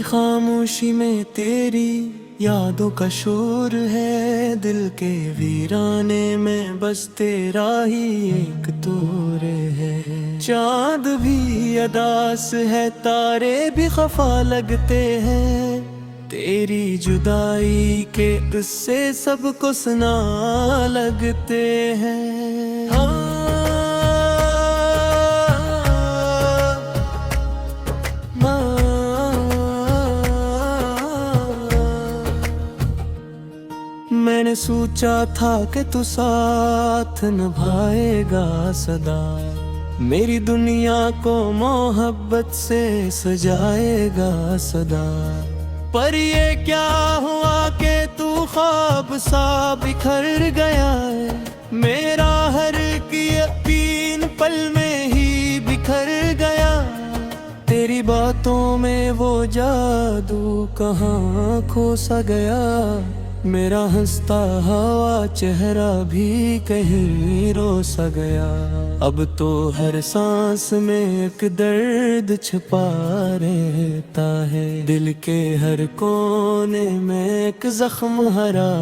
खामोशी में तेरी यादों का शोर है, दिल के वीराने में बस तेरा ही एक तोर है। चांद भी अदास है, तारे भी खफा लगते हैं, तेरी जुदाई के किस्से सबको सुना लगते हैं। हाँ, मैंने सोचा था कि तू साथ निभाएगा सदा, मेरी दुनिया को मोहब्बत से सजाएगा सदा। पर ये क्या हुआ कि तू ख्वाब सा बिखर गया है, मेरा हर की यकीन पल में ही बिखर गया। तेरी बातों में वो जादू कहाँ खो सा गया, मेरा हंसता हुआ चेहरा भी कहीं रो सा गया। अब तो हर सांस में एक दर्द छुपा रहता है, दिल के हर कोने में एक जख्म हरा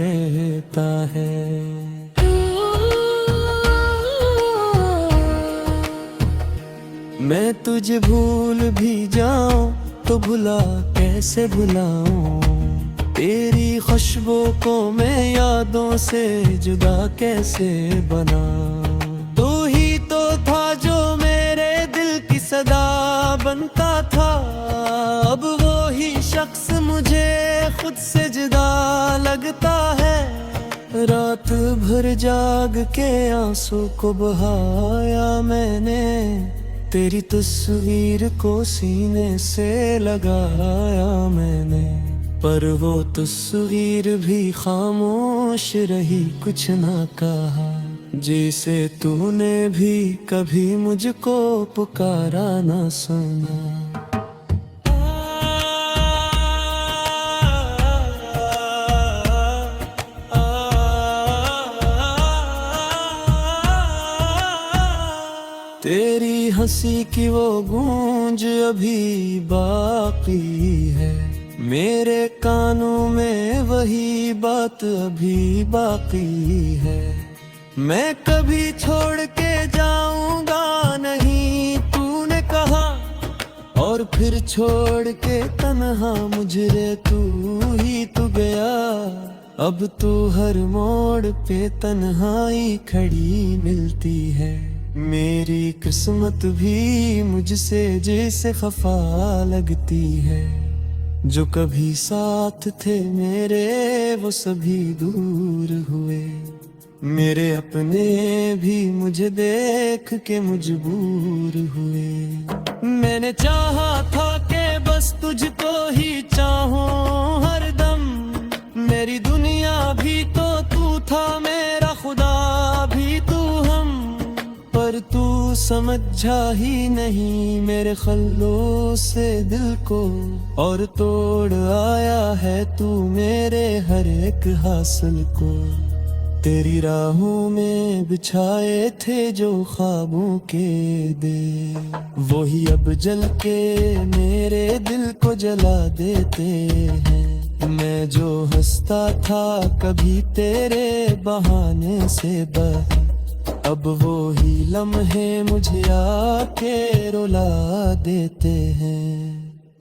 रहता है। मैं तुझे भूल भी जाऊं तो भुला कैसे भुलाऊं, तेरी खुशबू को मैं यादों से जुदा कैसे बनाऊं। तू ही तो था जो मेरे दिल की सदा बनता था, अब वो ही शख्स मुझे खुद से जुदा लगता है। रात भर जाग के आंसू को बहाया मैंने, तेरी तस्वीर को सीने से लगाया मैंने, पर वो तस्वीर भी खामोश रही, कुछ ना कहा। जैसे तूने भी कभी मुझको पुकारा ना सुना। तेरी हंसी की वो गूंज अभी बाकी है, मेरे कानों में वही बात अभी बाकी है। मैं कभी छोड़ के जाऊंगा नहीं तूने कहा, और फिर छोड़ के तन्हा मुझे तू ही तू गया। अब तो हर मोड़ पे तन्हाई खड़ी मिलती है, मेरी किस्मत भी मुझसे जैसे खफा लगती है। जो कभी साथ थे मेरे वो सभी दूर हुए, मेरे अपने भी मुझे देख के मजबूर हुए। मैंने चाहा था कि बस तुझको ही चाहूं हरदम, मेरी दुनिया भी तो तू था, मेरा खुदा भी तू हम। पर तू समझा ही नहीं मेरे खल्लों से दिल को, और तोड़ आया है तू मेरे हर एक हासिल को। तेरी राहों में बिछाए थे जो ख्वाबों के दे, वही अब जल के मेरे दिल को जला देते हैं। मैं जो हंसता था कभी तेरे बहाने से बस, अब वो ही लम्हे मुझे आके रुला देते हैं।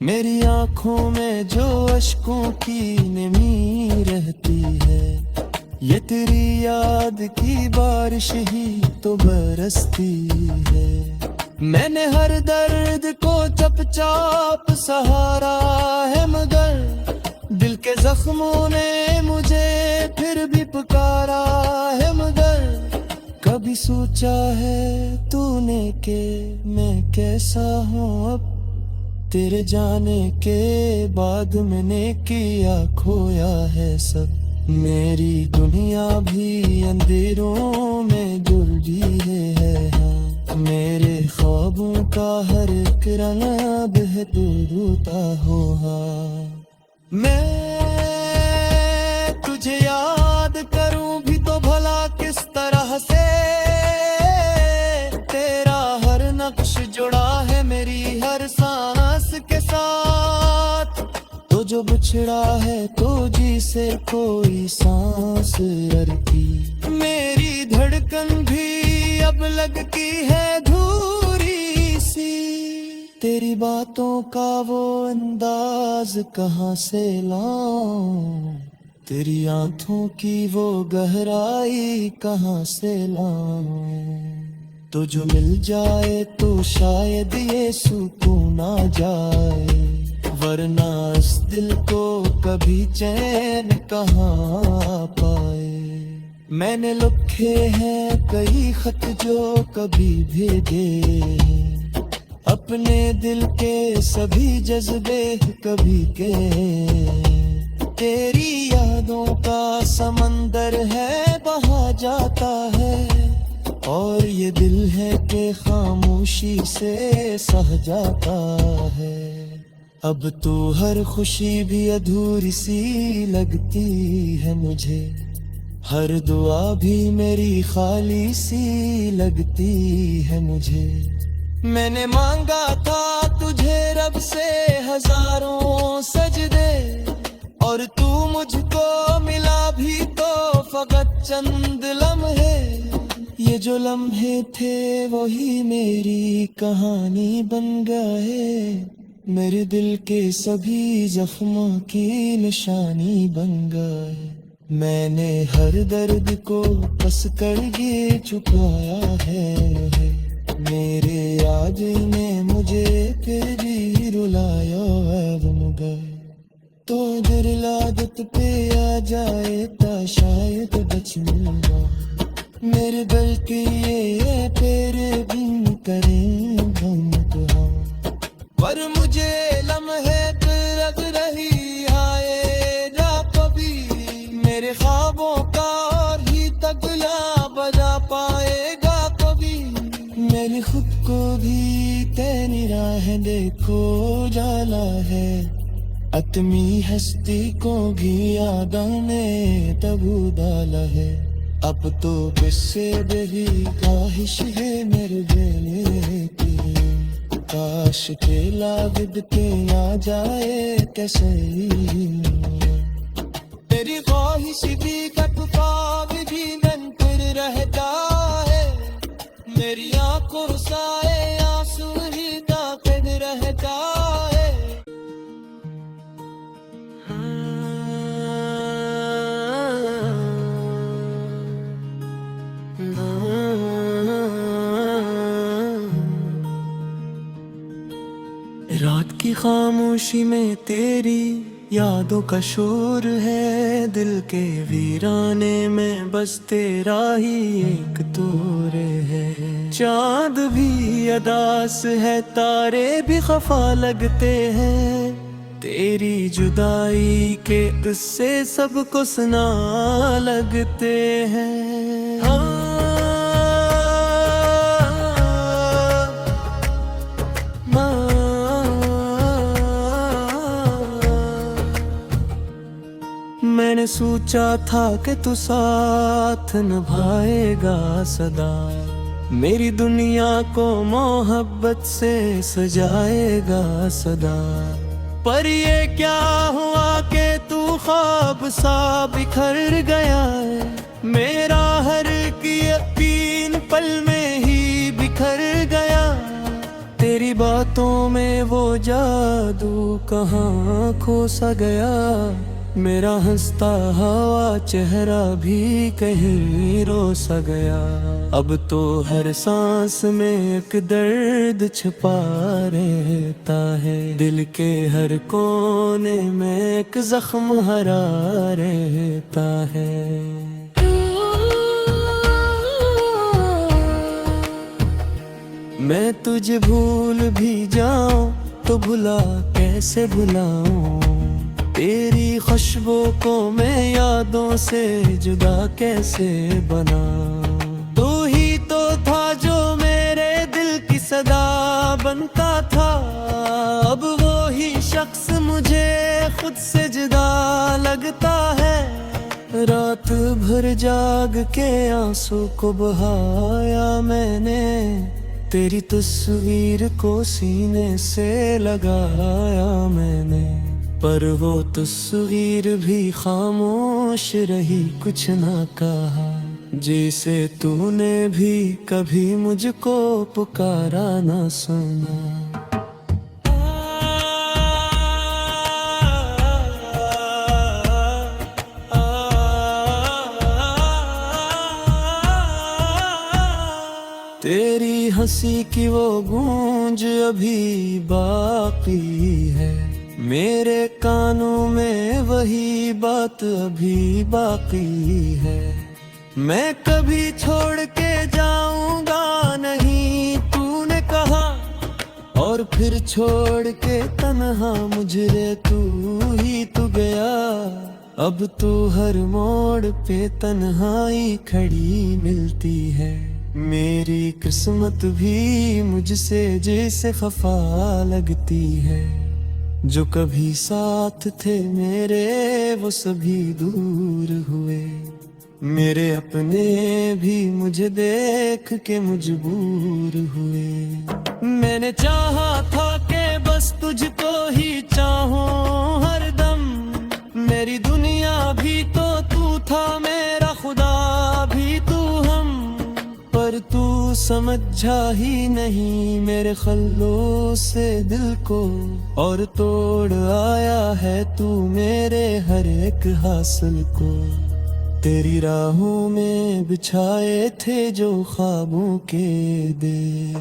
मेरी आंखों में जो अश्कों की नमी रहती है, ये तेरी याद की बारिश ही तो बरसती है। मैंने हर दर्द को चुपचाप सहारा है, मगर दिल के जख्मों ने मुझे फिर भी पुकारा है। मगर कभी सोचा है तूने कि मैं कैसा हूँ अब, तेरे जाने के बाद मैंने किया खोया है सब। मेरी दुनिया भी अंधेरों में जुलझी है, हाँ। मेरे ख्वाबों का हर एक रंग बहता हो, हाँ। मैं तुझे याद करूं भी तो भला किस तरह से, तेरा हर नक्श जुड़ा है मेरी हर सांस के साथ। जो बिछड़ा है तो जी से कोई सांस लड़ती। मेरी धड़कन भी अब लगती है धूरी सी। तेरी बातों का वो अंदाज कहाँ से लाऊं, तेरी आंखों की वो गहराई कहाँ से लाऊं। तो जो मिल जाए तो शायद ये सुकून आ जाए, वरना इस दिल को कभी चैन कहाँ पाए। मैंने लिखे हैं कई खत जो कभी भेजे, अपने दिल के सभी जज्बे कभी के। तेरी यादों का समंदर है बहा जाता है, और ये दिल है कि खामोशी से सह जाता है। अब तो हर खुशी भी अधूरी सी लगती है मुझे, हर दुआ भी मेरी खाली सी लगती है मुझे। मैंने मांगा था तुझे रब से हजारों सजदे, और तू मुझको मिला भी तो फकत चंद लम्हे। ये जो लम्हे थे वही मेरी कहानी बन गए, मेरे दिल के सभी जख्मों की निशानी बन गए। मैंने हर दर्द को कस कर ये छुपाया है, मेरे याद ने मुझे फिर भी रुलाया है गुम गए। तो दिल आदत पे आ जाए ता शायद बच लूंगा, मेरे दिल के ये तेरे बिन करें हम तो हम। पर मुझे लम्हे लग रही आएगा कभी, मेरे ख्वाबों का और ही तबला बजा पाएगा कभी। मैंने खुद को भी तेरी राह देखो जाला है, अतमी हस्ती को भी यादों ने तबू डाला है। अब तो किससे बड़ी ख्वाहिश है मेरे दिल की, काश के लाबिद के आ जाए कैसे। तेरी ख्वाहिश भी कटपाव भी मन पर रहता है, मेरी आंखों साए आंसू ही ताकत रहता है। रात की खामोशी में तेरी यादों का शोर है, दिल के वीराने में बस तेरा ही एक तोर है। चांद भी अदास है, तारे भी खफा लगते हैं, तेरी जुदाई के किस्से सबको सुना लगते हैं। हाँ मैंने सोचा था कि तू साथ निभाएगा सदा, मेरी दुनिया को मोहब्बत से सजाएगा सदा। पर ये क्या हुआ कि तू ख्वाब सा बिखर गया है, मेरा हर की यकीन पल में ही बिखर गया। तेरी बातों में वो जादू कहाँ खो सा गया, मेरा हंसता हुआ चेहरा भी कहीं रो सा गया। अब तो हर सांस में एक दर्द छिपा रहता है, दिल के हर कोने में एक जख्म हरा रहता है। मैं तुझे भूल भी जाऊं तो भुला कैसे भुलाऊं, तेरी खुशबू को मैं यादों से जुदा कैसे बनाऊं। तू ही तो था जो मेरे दिल की सदा बनता था, अब वो ही शख्स मुझे खुद से जुदा लगता है। रात भर जाग के आंसू को बहाया मैंने, तेरी तस्वीर को सीने से लगाया मैंने। पर वो तस्वीर भी खामोश रही, कुछ ना कहा। जैसे तूने भी कभी मुझको पुकारा ना सुना। तेरी हंसी की वो गूंज अभी बाकी है, मेरे कानों में वही बात अभी बाकी है। मैं कभी छोड़ के जाऊंगा नहीं तूने कहा, और फिर छोड़ के तन्हा मुझे तू ही तू गया। अब तो हर मोड़ पे तन्हाई खड़ी मिलती है। मेरी किस्मत भी मुझसे जैसे खफा लगती है। जो कभी साथ थे मेरे वो सभी दूर हुए। मेरे अपने भी मुझे देख के मजबूर हुए। मैंने चाहा था कि बस तुझको ही चाहूं हरदम। मेरी दुनिया भी तो तू था, मेरा खुदा भी तू हम। पर तू समझा ही नहीं मेरे खल्लों से दिल को, और तोड़ आया है तू मेरे हर एक हासिल को। तेरी राहों में बिछाए थे जो ख्वाबों के दे,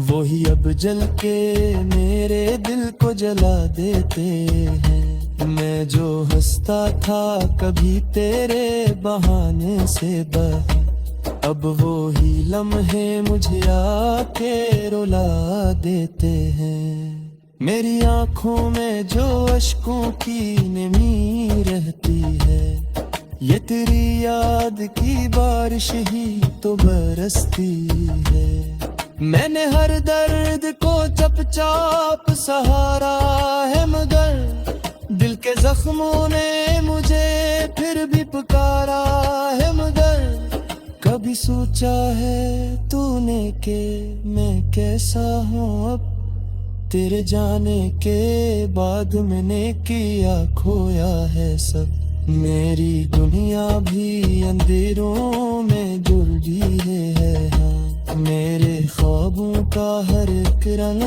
वही अब जल के मेरे दिल को जला देते हैं। मैं जो हंसता था कभी तेरे बहाने से बहा, अब वो ही लम्हे मुझे आके रुला देते हैं। मेरी आंखों में जो अश्कों की नमी रहती है, ये तेरी याद की बारिश ही तो बरसती है। मैंने हर दर्द को चुपचाप सहारा है, मगर दिल के जख्मों ने मुझे फिर भी पुकारा है। मगर कभी सोचा है तूने के मैं कैसा हूँ अब? तेरे जाने के बाद मैंने किया खोया है सब। मेरी दुनिया भी अंधेरों में जुलझी है। हाँ, मेरे ख्वाबों का हर एक रंग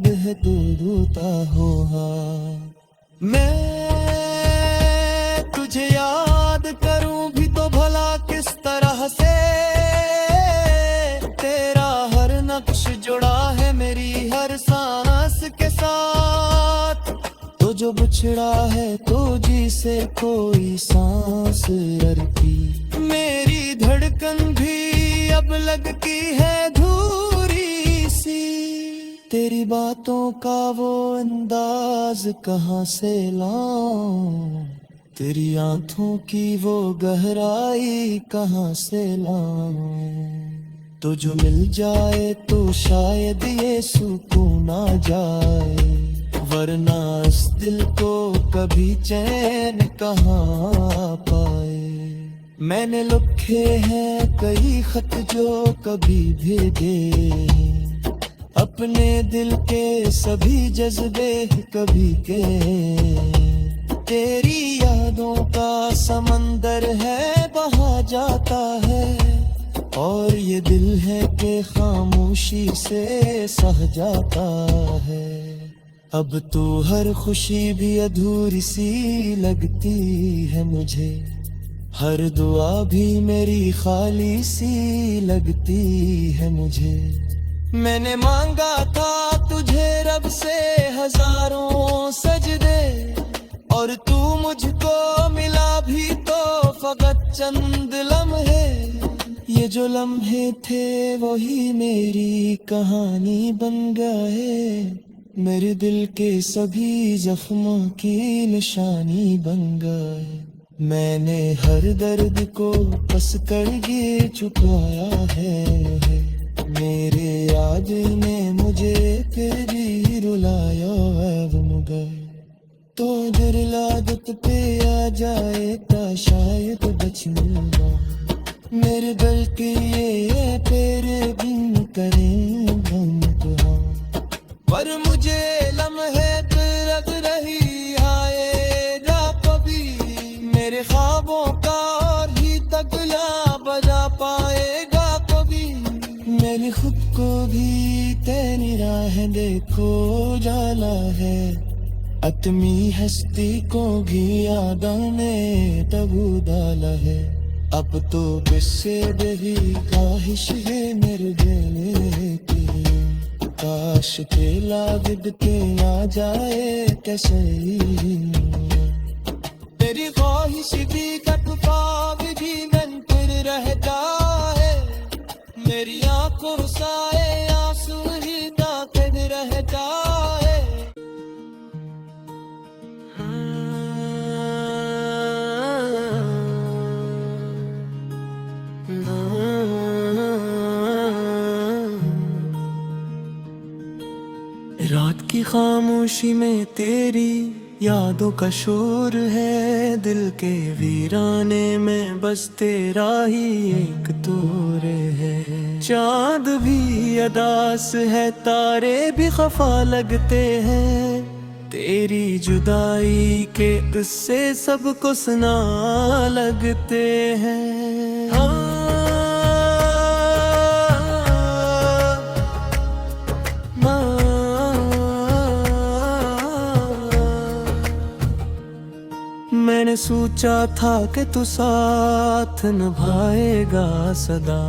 बहता हो। हाँ, मैं तुझे याद करूं भी तो भला किस तरह से? तेरा हर नक्श जुड़ा है मेरी हर सांस के साथ। तो जो बिछड़ा है तो जी से कोई सांस लड़की। मेरी धड़कन भी अब लगती है धूरी सी। तेरी बातों का वो अंदाज कहाँ से लाऊं? तेरी आंखों की वो गहराई कहाँ से लाऊं? तो जो मिल जाए तो शायद ये सुकून आ जाए, वरना इस दिल को कभी चैन कहाँ पाए। मैंने लिखे हैं कई खत जो कभी भेजे, अपने दिल के सभी जज्बे कभी के। तेरी यादों का समंदर है बहा जाता है, और ये दिल है कि खामोशी से सह जाता है। अब तो हर खुशी भी अधूरी सी लगती है मुझे, हर दुआ भी मेरी खाली सी लगती है मुझे। मैंने मांगा था तुझे रब से हजारों सजदे, और तू मुझको मिला भी तो फकत चंद लम्हे। ये जो लम्हे थे वही मेरी कहानी बन गए, मेरे दिल के सभी जख्मों की निशानी बन गए। मैंने हर दर्द को पस कर ये छुपाया है, मेरे याद ने मुझे फिर भी रुलाया अब मगर। तो दिल आदत पे आ जाए ता शायद बच मिलना, मेरे दिल के ये तेरे बिन करें हम तो। पर मुझे लम्हे पे लग रही हाय देखो जाला है, अतमी हस्ती को घियादा ने तबू डाला है। अब तो बिस्से दही ख्वाहिश है मेरे दिल की, काश के लागिद के आ जाए कैसे। तेरी ख्वाहिश भी कटपा भी मन फिर रहता है, मेरी आंखों साए आंसू ही ताकत रहता है। रात की खामोशी में तेरी यादों का शोर है, दिल के वीराने में बस तेरा ही एक तोर है। चांद भी अदास है, तारे भी खफा लगते हैं, तेरी जुदाई के किस्से सबको सुना लगते हैं। हाँ मैंने सोचा था कि तू साथ निभाएगा सदा,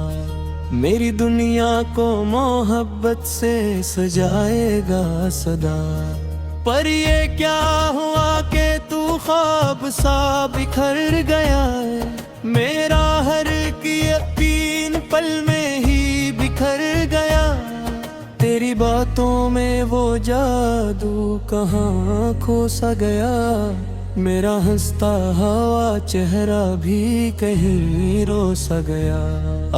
मेरी दुनिया को मोहब्बत से सजाएगा सदा। पर ये क्या हुआ कि तू ख्वाब सा बिखर गया है, मेरा हर की यकीन पल में ही बिखर गया। तेरी बातों में वो जादू कहाँ खो सा गया, मेरा हंसता हुआ चेहरा भी कहीं रो सा गया।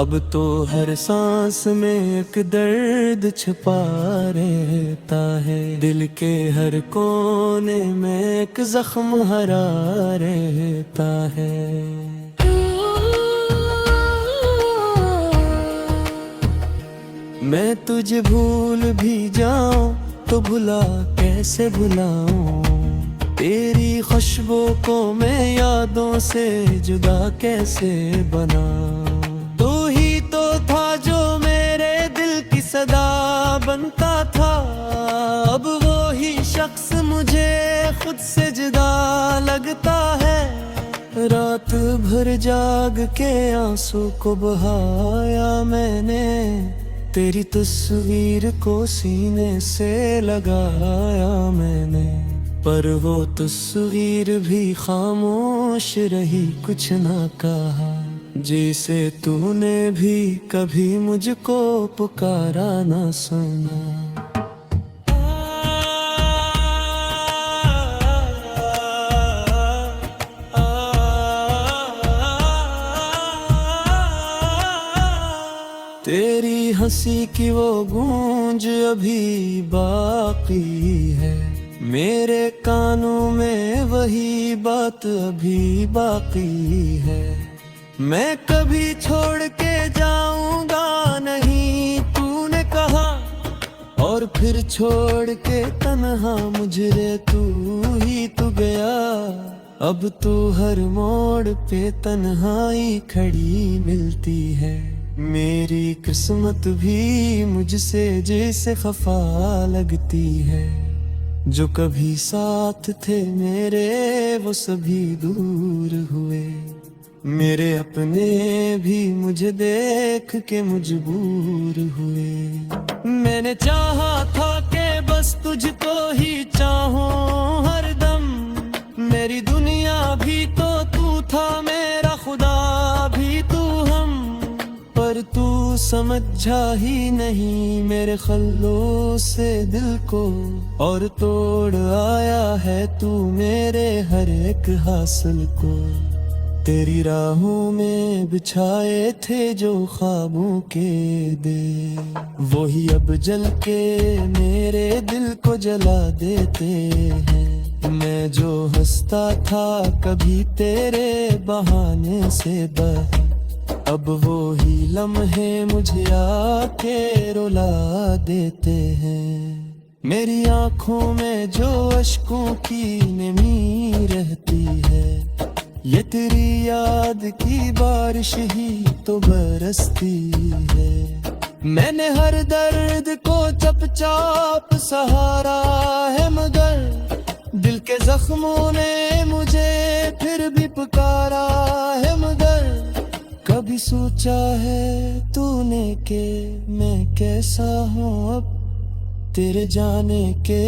अब तो हर सांस में एक दर्द छिपा रहता है, दिल के हर कोने में एक जख्म हरा रहता है। मैं तुझे भूल भी जाऊं तो भुला कैसे भुलाऊं, तेरी खुशबू को मैं यादों से जुदा कैसे बनाऊं। तू ही तो था जो मेरे दिल की सदा बनता था, अब वो ही शख्स मुझे खुद से जुदा लगता है। रात भर जाग के आंसू को बहाया मैंने, तेरी तस्वीर को सीने से लगाया मैंने, पर वो तस्वीर भी खामोश रही, कुछ ना कहा। जैसे तूने भी कभी मुझको पुकारा ना सुना। तेरी हंसी की वो गूंज अभी बाकी है, मेरे कानों में वही बात अभी बाकी है। मैं कभी छोड़ के जाऊंगा नहीं तूने कहा, और फिर छोड़ के तन्हा मुझे तू ही तू गया। अब तो हर मोड़ पे तन्हाई खड़ी मिलती है, मेरी किस्मत भी मुझसे जैसे खफा लगती है। जो कभी साथ थे मेरे वो सभी दूर हुए, मेरे अपने भी मुझे देख के मजबूर हुए। मैंने चाहा था कि बस तुझको ही चाहूं हरदम, मेरी दुनिया भी तो तू था, मेरा खुदा भी तू हम। पर तू समझा ही नहीं मेरे खल्लों से दिल को, और तोड़ आया है तू मेरे हर एक हासिल को। तेरी राहों में बिछाए थे जो ख्वाबों के दे, वही अब जल के मेरे दिल को जला देते हैं। मैं जो हंसता था कभी तेरे बहाने से बह, अब वो ही लम्हे मुझे आके रुला देते हैं। मेरी आंखों में जो अश्कों की नमी रहती है, ये तेरी याद की बारिश ही तो बरसती है। मैंने हर दर्द को चुपचाप सहारा है, मगर दिल के जख्मों ने मुझे फिर भी पुकारा है। मगर कभी सोचा है तूने कि मैं कैसा हूँ अब, तेरे जाने के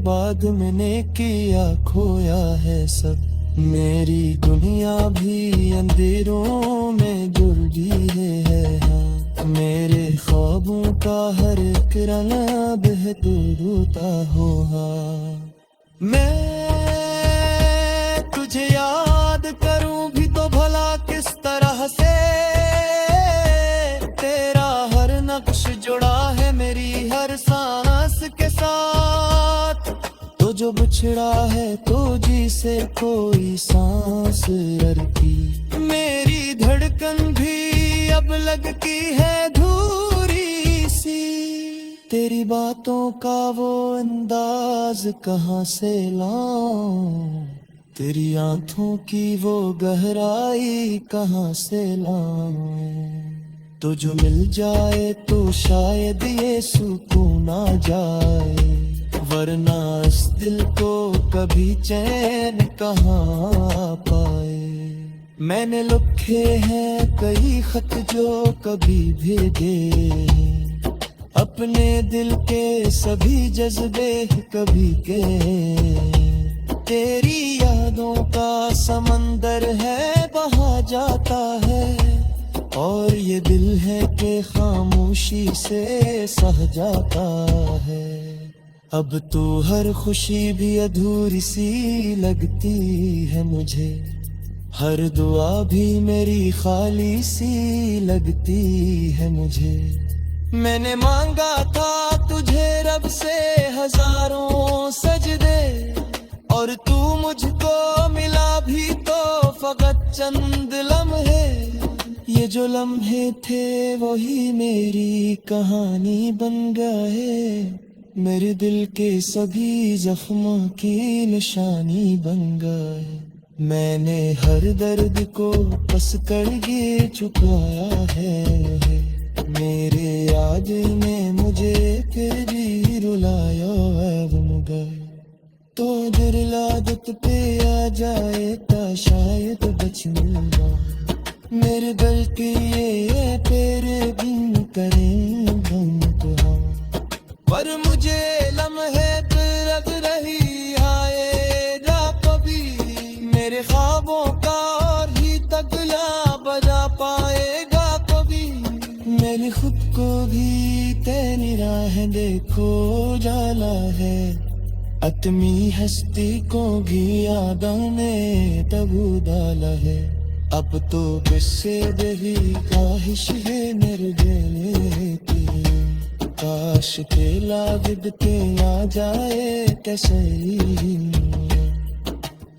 बाद मैंने किया खोया है सब। मेरी दुनिया भी अंधेरों में जुलझी है, हाँ। मेरे ख्वाबों का हर एक रंग बहता हो, हाँ। मैं तुझे याद करूं भी तो भला किस तरह से, तेरा हर नक्श जुड़ा है मेरी हर सांस के साथ। तो जो बिछड़ा है तो जी से कोई सांस लड़की, मेरी धड़कन भी अब लगती है धूरी सी। तेरी बातों का वो अंदाज कहाँ से लाऊं, तेरी आंखों की वो गहराई कहाँ से लाऊं। तो जो मिल जाए तो शायद ये सुकून आ जाए, वरना इस दिल को कभी चैन कहाँ पाए। मैंने लिखे हैं कई खत जो कभी भेजे, अपने दिल के सभी जज्बे कभी के। तेरी यादों का समंदर है बहा जाता है, और ये दिल है कि खामोशी से सह जाता है। अब तो हर खुशी भी अधूरी सी लगती है मुझे, हर दुआ भी मेरी खाली सी लगती है मुझे। मैंने मांगा था तुझे रब से हजारों सजदे, और तू मुझको मिला भी तो फकत चंद लम्हे। ये जो लम्हे थे वही मेरी कहानी बन गए, मेरे दिल के सभी जख्मों की निशानी बन गए। मैंने हर दर्द को पस कर ये चुकाया है, मेरे याद ने मुझे फिर भी रुलाया है मगर। तो दिल आदत पे आ जाए ता शायद बच मिलना, मेरे दिल के ये तेरे बिन करें हम तो हम। पर मुझे लम्हे पे लग रही आएगा कभी, मेरे ख्वाबों का और ही तगला बजा पाएगा कभी। मैंने खुद को भी तेरी राह देखो जाला है, अतमी हस्ती को भी यादों ने तबू डाला है। अब तो किससे दही ख्वाहिश है मेरे दिल की, काश के लागिद के आ जाए कैसे।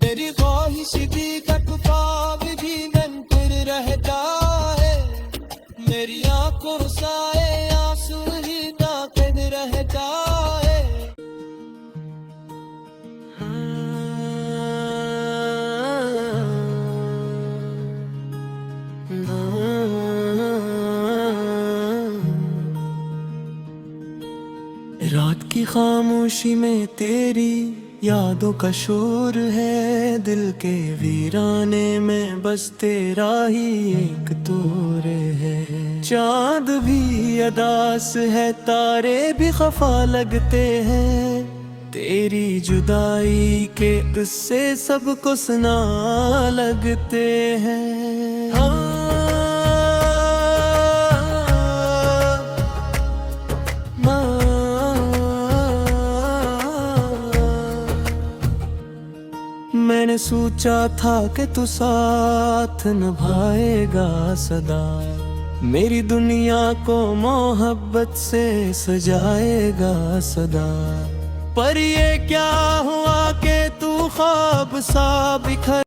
तेरी ख्वाहिश भी कटपाव भी मन फिर रहता है, मेरी आंखों साए आंसू ही नाकद रहता है। रात की खामोशी में तेरी यादों का शोर है, दिल के वीराने में बस तेरा ही एक तोर है। चांद भी अदास है, तारे भी खफा लगते हैं, तेरी जुदाई के किस्से सबको सुना लगते हैं। हाँ, मैंने सोचा था कि तू साथ निभाएगा सदा, मेरी दुनिया को मोहब्बत से सजाएगा सदा। पर ये क्या हुआ कि तू ख्वाब सा बिखर